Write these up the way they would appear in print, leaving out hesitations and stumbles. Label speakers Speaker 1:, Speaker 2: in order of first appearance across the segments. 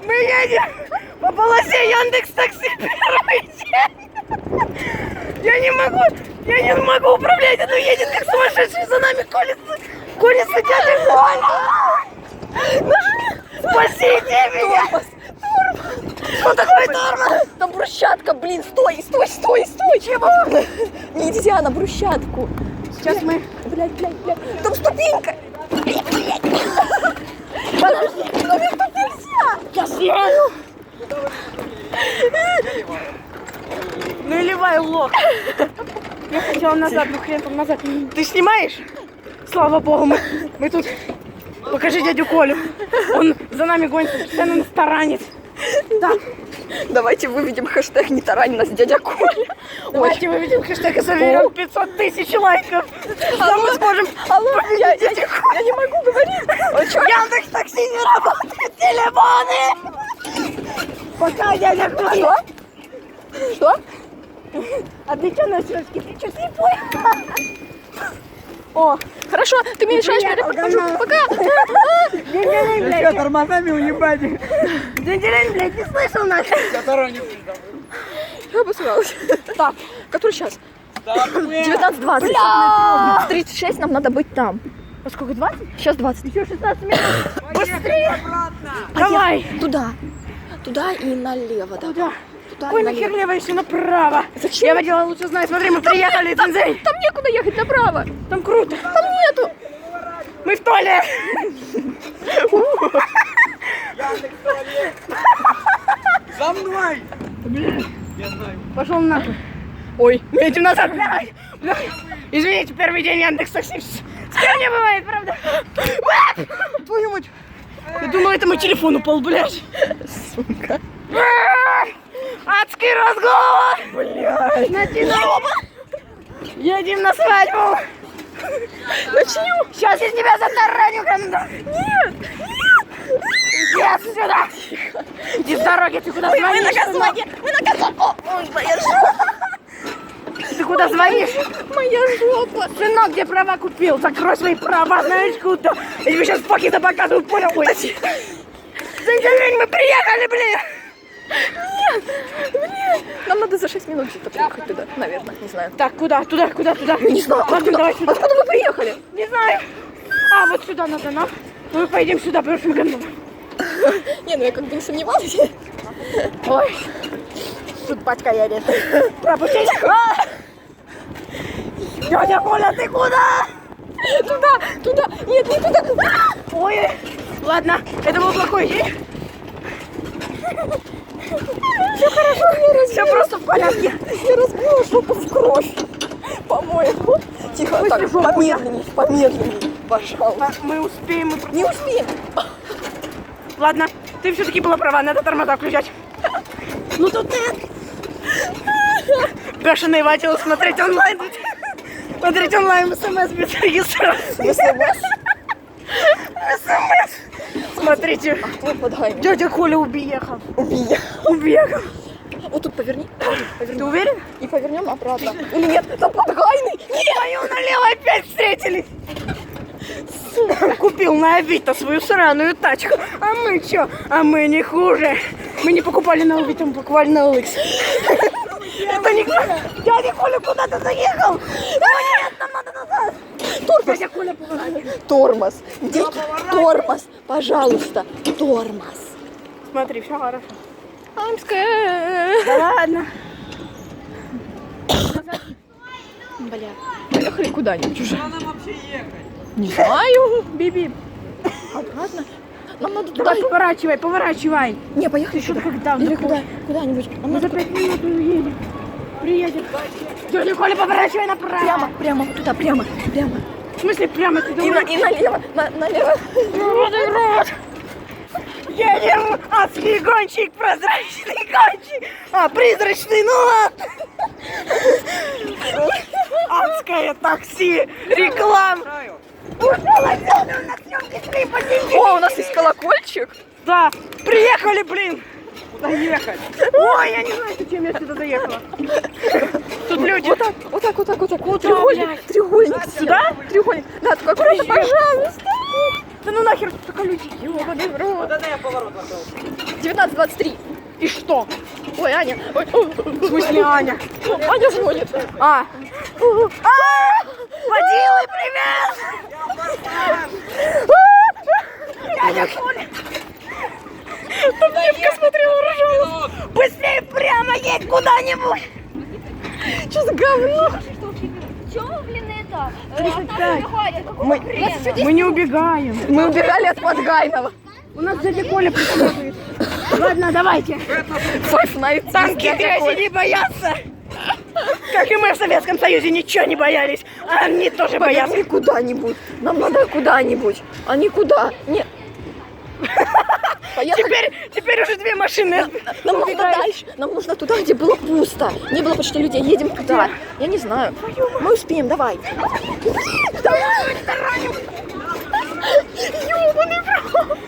Speaker 1: Мы едем по полосе Яндекс.Такси первый день. Я не могу управлять, это едет как сумасшедший за нами колется дядя Коля. Спасите меня. Что такое тормоз?
Speaker 2: Там брусчатка, блин, стой.
Speaker 1: Чего?
Speaker 2: Нельзя на брусчатку.
Speaker 1: Сейчас мы...
Speaker 2: Блядь. Там ступенька. Подожди, но мне тут нельзя.
Speaker 1: Я съеду. Ну и ливай, лох. Я хотела назад, ну хрен там назад. Ты снимаешь? Слава богу, мы тут... Покажи дядю Колю. Он за нами гонится, постоянно нас таранит.
Speaker 2: Да. Давайте выведем хэштег «Не тарань нас, дядя Коля».
Speaker 1: Давайте выведем хэштег и соберем 500 тысяч лайков. А мы сможем...
Speaker 2: Алло, я не могу говорить.
Speaker 1: Яндекс.Такси не работает, телефоны! Пока, дядя Коля.
Speaker 2: Что?
Speaker 1: А ты что носишь? Ты что, слепой?
Speaker 2: О, хорошо, ты мне мешаешь, я покажу. Пока.
Speaker 1: День-день, блядь. Что, тормозами уебать? День-день, блядь, не слышал нас?
Speaker 2: Я обосралась. Так, который сейчас? 19:20.
Speaker 1: Бля!
Speaker 2: 36 нам надо быть там.
Speaker 1: А сколько, 20?
Speaker 2: Сейчас 20.
Speaker 1: Еще 16 минут. Быстрее! Давай!
Speaker 2: Туда и налево.
Speaker 1: Туда.
Speaker 2: Туда
Speaker 1: Ой,
Speaker 2: и
Speaker 1: нахер
Speaker 2: налево.
Speaker 1: лево, если направо.
Speaker 2: Зачем?
Speaker 1: Я водила лучше знаю. Смотри, мы приехали, Цинзей.
Speaker 2: Там некуда ехать направо.
Speaker 1: Там круто.
Speaker 2: Там нету.
Speaker 1: Мы в туалет.
Speaker 3: За мной!
Speaker 1: Пошел нахуй. Ой, мы едем назад. Бля. Извините, первый день Яндекс.Такси. С кем не бывает, правда? Твою мать. Я думал, это мой телефон упал, блядь.
Speaker 2: Сука.
Speaker 1: Адский разговор. Блядь. Начинаем. Едем на свадьбу.
Speaker 2: Начнем.
Speaker 1: Сейчас я тебя затараню, гандон.
Speaker 2: Нет.
Speaker 1: Иди сюда. Иди с дороги, ты куда
Speaker 2: Мы
Speaker 1: звонишь?
Speaker 2: на газоне. Мы на газоне. Ой, моя жопа.
Speaker 1: Ты куда звонишь?
Speaker 2: Моя жопа.
Speaker 1: Сынок, где права купил? Закрой свои права, знаешь куда? Я тебе сейчас пакеты показываю, понял? Ой, за день мы приехали, блин!
Speaker 2: Блин. Нам надо за 6 минут где-то приехать туда, наверное, не знаю.
Speaker 1: Так, куда? Туда?
Speaker 2: Не знаю,
Speaker 1: Ладно,
Speaker 2: откуда?
Speaker 1: давай сюда.
Speaker 2: Откуда мы приехали?
Speaker 1: Не знаю. А, вот сюда надо нам. Ну, мы поедем сюда, потому что мы гондоном.
Speaker 2: Не, ну я как бы не сомневалась.
Speaker 1: Ой. Тут батька едет. Пропустить? Дядя Коля, ты куда?
Speaker 2: Туда. Нет, не туда.
Speaker 1: Ой, ладно, это был плохой день. Все хорошо, все просто в порядке.
Speaker 2: Я разбила жопу в кровь. По-моему. Тихо,
Speaker 1: Пусть
Speaker 2: так,
Speaker 1: жопу
Speaker 2: помедленней, пожалуйста.
Speaker 1: Мы успеем.
Speaker 2: Не успеем.
Speaker 1: Ладно, ты все-таки была права, надо тормоза включать. Ну тут ты. Бешеный ватил, смотреть онлайн. Смотреть онлайн, СМС без регистрации.
Speaker 2: СМС?
Speaker 1: СМС. Смотрите.
Speaker 2: Твой подгайник.
Speaker 1: Дядя Коля уехал. Уехал.
Speaker 2: Вот тут поверни.
Speaker 1: Ты уверен?
Speaker 2: И повернем обратно. Или нет, там подгайный.
Speaker 1: Нет, налево опять встретились. Купил на Авито свою сраную тачку. А мы чё? А мы не хуже. Мы не покупали на Авито, мы покупали на OLX. Это не... Дядя Коля куда-то заехал. Нет, нам надо назад. Дядя Коля поворачивает.
Speaker 2: Тормоз. Тормоз. Пожалуйста. Тормоз.
Speaker 1: Смотри, все хорошо.
Speaker 2: I'm scared.
Speaker 1: Да ладно.
Speaker 2: Бля. Поехали куда-нибудь уже.
Speaker 3: Куда нам вообще ехать?
Speaker 2: Не знаю.
Speaker 1: Биби,
Speaker 2: Обратно. Нам надо туда.
Speaker 1: давай поворачивай.
Speaker 2: Не, поехали
Speaker 1: Еще
Speaker 2: сюда.
Speaker 1: когда?
Speaker 2: Или куда-нибудь. Нам
Speaker 1: Мы за
Speaker 2: надо
Speaker 1: 5 минут уедем. Приедем. Дядя Коля, поворачивай направо.
Speaker 2: прямо, вот туда, прямо.
Speaker 1: В смысле прямо? Ты
Speaker 2: И
Speaker 1: думаешь?
Speaker 2: налево. Налево.
Speaker 1: Рот. Едем, адский гонщик, прозрачный гонщик. А, призрачный, ну ладно. Адское такси, реклама. Ушел отсюда, на съемке клипа.
Speaker 2: О, у нас есть колокольчик.
Speaker 1: Да, приехали, блин. Куда ехать? Ой, я не знаю, зачем я сюда заехала. Тут люди.
Speaker 2: Вот так.
Speaker 1: Куда,
Speaker 2: Треугольник.
Speaker 1: блядь?
Speaker 2: Треугольник.
Speaker 1: Сюда?
Speaker 2: Треугольник. Да, только аккуратно, пожалуйста.
Speaker 1: Да ну нахер тут только люди. Ёбаный в рот.
Speaker 3: Вот это я поворот вошел.
Speaker 2: 19:23.
Speaker 1: И что?
Speaker 2: Ой, Аня. Ой, ой,
Speaker 1: В смысле Аня?
Speaker 2: Аня звонит.
Speaker 1: Водилы, привет! Дядя Коля! Там девка смотрела, ржала. Быстрее прямо едь куда-нибудь! Что за говно?
Speaker 4: Чего, блин, это?
Speaker 1: 35.
Speaker 4: Мы
Speaker 1: Мы не убегаем.
Speaker 2: Мы убегали от Подгайного.
Speaker 1: У нас дядя Коля преследует. Ладно, давайте.
Speaker 2: Five Nights.
Speaker 1: Танки грязи не боятся. Как и мы в Советском Союзе ничего не боялись. А они тоже боятся.
Speaker 2: Поехали куда-нибудь. Нам надо куда-нибудь. А не куда. Нет. Поехали.
Speaker 1: Теперь уже две машины.
Speaker 2: Нам нужно дальше. Нам нужно туда, где было пусто. Не было почти людей. Едем туда. Я не знаю. Мы успеем, давай. Ёбаный в рот.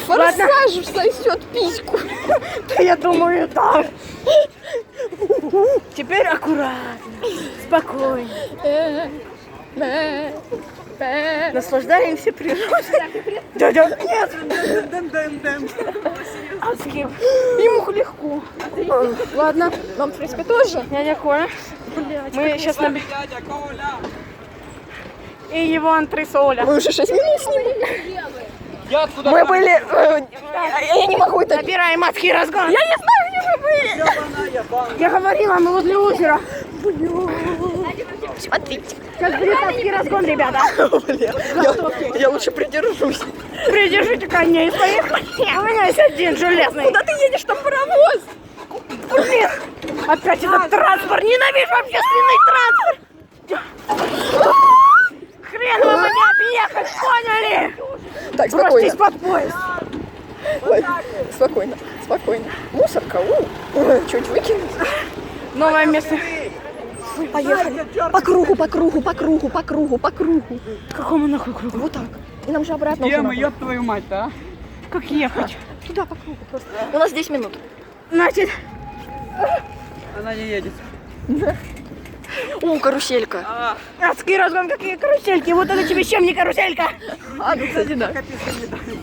Speaker 2: Форсаж сосет письку.
Speaker 1: Да я думаю, так. Теперь аккуратно. Спокойно. Наслаждаемся природой. Дядя, нет. А с кем? Ему легко.
Speaker 2: Ладно, нам, в принципе, тоже.
Speaker 1: Дядя Коля. Мы сейчас наберем.
Speaker 3: Дядя Коля.
Speaker 1: И его антресоля.
Speaker 2: Мы уже 6 минут снимем.
Speaker 3: Я откуда
Speaker 2: Мы
Speaker 3: знаю?
Speaker 2: были... Я не могу это...
Speaker 1: Набираем адский разгон.
Speaker 2: Я не знаю, где мы были.
Speaker 3: Ёбаная банка.
Speaker 1: Я говорила, мы возле озера.
Speaker 2: Смотрите.
Speaker 1: Сейчас будет адский разгон, ребята.
Speaker 2: Я лучше придержусь.
Speaker 1: Придержите коней своих. У меня есть один железный.
Speaker 2: Куда ты едешь, там паровоз?
Speaker 1: Блин, опять этот транспорт. Ненавижу общественный транспорт. Хрен вы меня объехать, поняли?
Speaker 2: Так,
Speaker 1: Бросьтесь
Speaker 2: спокойно.
Speaker 1: под поезд.
Speaker 2: Ой, спокойно, спокойно. Мусорка, чуть выкинуть.
Speaker 1: Новое место.
Speaker 2: Поехали. По кругу, по кругу, по кругу, по кругу, по кругу.
Speaker 1: Какому нахуй кругу?
Speaker 2: Вот так. И нам же обратно
Speaker 3: Где
Speaker 2: уже
Speaker 3: мы,
Speaker 2: надо.
Speaker 3: ёб твою мать-то, а?
Speaker 1: Как ехать?
Speaker 2: Туда, по кругу просто. У нас 10 минут.
Speaker 1: Значит,
Speaker 3: Она не едет.
Speaker 2: О, каруселька.
Speaker 1: адский разгон, какие карусельки. Вот это тебе чем не каруселька?
Speaker 2: А, ну, кстати, да.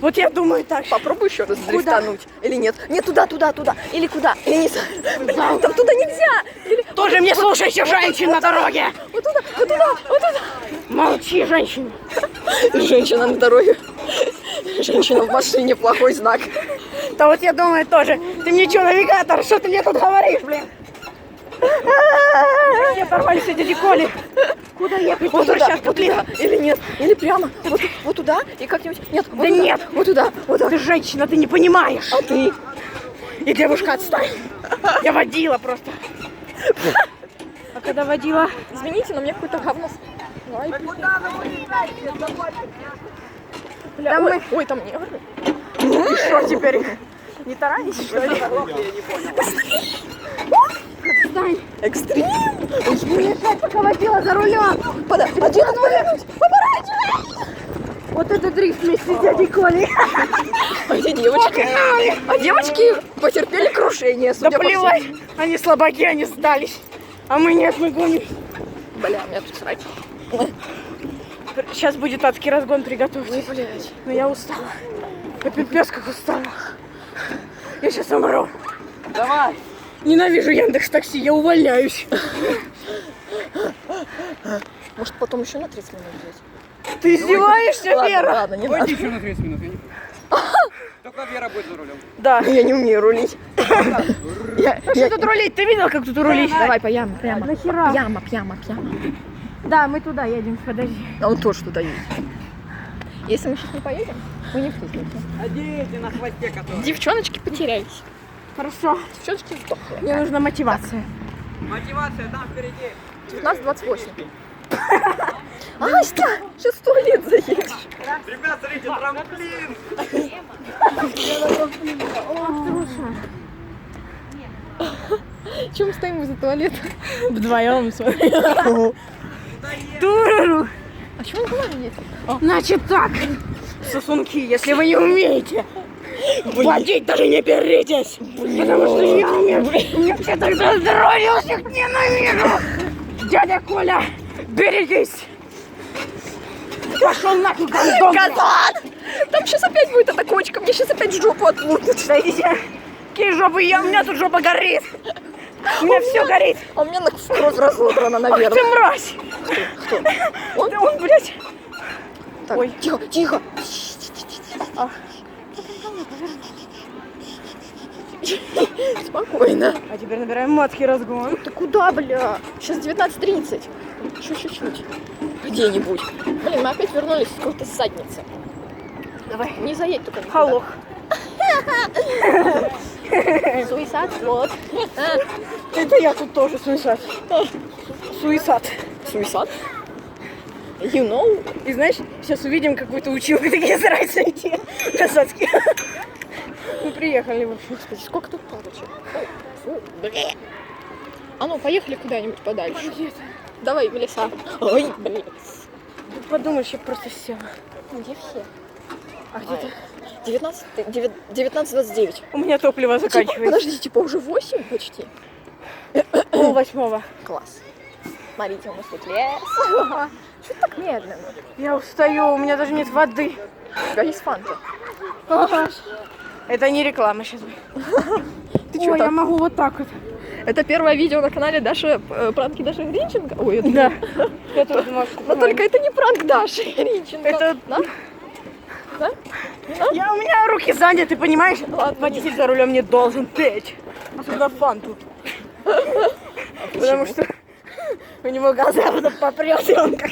Speaker 1: Вот я думаю так.
Speaker 2: Попробуй еще раз дрифтануть. Или нет? Нет, туда, туда, туда. Или куда? Или не знаю. Там туда нельзя. Или...
Speaker 1: Тоже мне слушайся, женщин на дороге.
Speaker 2: Вот туда, вот туда, вот туда.
Speaker 1: Молчи, женщина.
Speaker 2: Женщина на дороге. Женщина в машине, плохой знак.
Speaker 1: Да вот я думаю тоже. Ты мне что, навигатор? Что ты мне тут говоришь, блин? Все порвались эти дяди Коли. Куда ехать?
Speaker 2: Вот туда,
Speaker 1: Возвращаться,
Speaker 2: вот
Speaker 1: блин.
Speaker 2: туда. Или нет? Или прямо. Вот туда и как-нибудь. Нет, вот
Speaker 1: Да
Speaker 2: туда.
Speaker 1: нет.
Speaker 2: Вот туда. Вот так.
Speaker 1: Ты женщина, ты не понимаешь.
Speaker 2: А ты?
Speaker 1: И девушка, отстань. Я водила просто. А когда водила...
Speaker 2: Извините, но мне какое-то говно. Ай,
Speaker 3: Да куда вы уезжаете? Домой.
Speaker 2: бля,
Speaker 1: Да
Speaker 2: ой,
Speaker 1: мы-
Speaker 2: ой, там негры.
Speaker 1: И что теперь? Не таранись, что ли?
Speaker 3: Я не понял.
Speaker 1: Отстань.
Speaker 2: Экстрим.
Speaker 1: Мне опять пока водила за рулем.
Speaker 2: Один отворот. Поворачивай.
Speaker 1: Вот это дрифт вместе с дядей Колей.
Speaker 2: А где девочки? А девочки потерпели крушение,
Speaker 1: Да
Speaker 2: судя по
Speaker 1: плевать.
Speaker 2: всему.
Speaker 1: Они слабаки, они сдались. А мы нет, мы гоним.
Speaker 2: Бля, у меня тут срать.
Speaker 1: Сейчас будет адский разгон, приготовьтесь.
Speaker 2: Ой, блядь.
Speaker 1: Но я устала. Я пипец как устала. Я сейчас умру.
Speaker 3: Давай.
Speaker 1: Ненавижу Яндекс.Такси, я увольняюсь.
Speaker 2: Может, потом еще на 30 минут взять?
Speaker 1: Ты издеваешься,
Speaker 2: Ладно,
Speaker 1: Вера?
Speaker 2: ладно, не надо.
Speaker 3: Пойди еще на 30 минут. Я не... Только Вера будет за рулем.
Speaker 1: Да.
Speaker 2: Я не умею рулить.
Speaker 1: Что тут рулить? Ты видел, как тут рулить?
Speaker 2: Давай, прямо.
Speaker 1: Нахера?
Speaker 2: Прямо.
Speaker 1: Да, мы туда едем, подожди.
Speaker 2: А он тоже туда едет. Если мы сейчас не поедем, мы не встретимся.
Speaker 3: А дети на хвосте которые.
Speaker 2: Девчоночки, потеряйтесь.
Speaker 1: Хорошо.
Speaker 2: Девчоночки сдохли.
Speaker 1: Мне нужна мотивация.
Speaker 3: Мотивация там впереди.
Speaker 2: 19:28. Астя, сейчас в туалет заедешь.
Speaker 3: Ребят, смотрите, трамплин.
Speaker 2: Чем мы стоим возле туалета?
Speaker 1: Вдвоем, смотри. Туруру.
Speaker 2: А чего он куда едет?
Speaker 1: Значит так, сосунки, если вы не умеете водить, даже не беритесь. Потому что я умею. Мне все тогда здоровье, я всех ненавижу. Дядя Коля, берегись. Пошел нафиг, гандон!
Speaker 2: Козан! Там сейчас опять будет эта кочка, мне сейчас опять жопу отлупят.
Speaker 1: Садите. Какие жопы, у меня тут жопа горит. У меня все горит.
Speaker 2: А у меня на кровь разодрана,
Speaker 1: Ах
Speaker 2: наверное.
Speaker 1: ты мразь.
Speaker 2: Кто?
Speaker 1: Да он, блядь.
Speaker 2: Так,
Speaker 1: Ой.
Speaker 2: тихо, тихо.
Speaker 1: А.
Speaker 2: Спокойно.
Speaker 1: А теперь набираем матки разгон.
Speaker 2: Ты куда, бля? Сейчас 19:30. Еще чуть-чуть. Где-нибудь. Блин, мы опять вернулись с какой-то задницы.
Speaker 1: Давай.
Speaker 2: Не заедь только никуда.
Speaker 1: Халох.
Speaker 2: Суисад, вот.
Speaker 1: Это я тут тоже суисад. Суисад.
Speaker 2: Суисад? You know?
Speaker 1: И знаешь, сейчас увидим какую-то училку, такие стараются идти на садки. Мы приехали, в общем.
Speaker 2: Господи, сколько тут палочек? Фу, блин. А ну, поехали куда-нибудь подальше.
Speaker 1: Где-то.
Speaker 2: Давай в леса. Ой, блин.
Speaker 1: Ты подумаешь, я просто села.
Speaker 2: Где все?
Speaker 1: А где-то?
Speaker 2: 19:29.
Speaker 1: У меня топливо
Speaker 2: Типа,
Speaker 1: заканчивается.
Speaker 2: подожди, типа уже 8 почти?
Speaker 1: 7:30.
Speaker 2: Класс. Смотрите, у нас тут лес. Что так медленно?
Speaker 1: Я устаю, у меня даже нет воды.
Speaker 2: У тебя есть фанта.
Speaker 1: Это не реклама сейчас.
Speaker 2: Ты
Speaker 1: Ой,
Speaker 2: что
Speaker 1: я
Speaker 2: так?
Speaker 1: могу вот так вот.
Speaker 2: Это первое видео на канале Даши, пранки Даши Гринченко. Ой, это...
Speaker 1: Да. Я тоже думала, что
Speaker 2: Но только это не пранк Даши Гринченко.
Speaker 1: Это-
Speaker 2: Да? Да?
Speaker 1: у меня руки заняты, понимаешь?
Speaker 2: Ладно.
Speaker 1: Водитель за рулем не должен петь. Особенно фанту. Потому что у него глаза потом попрет, и он как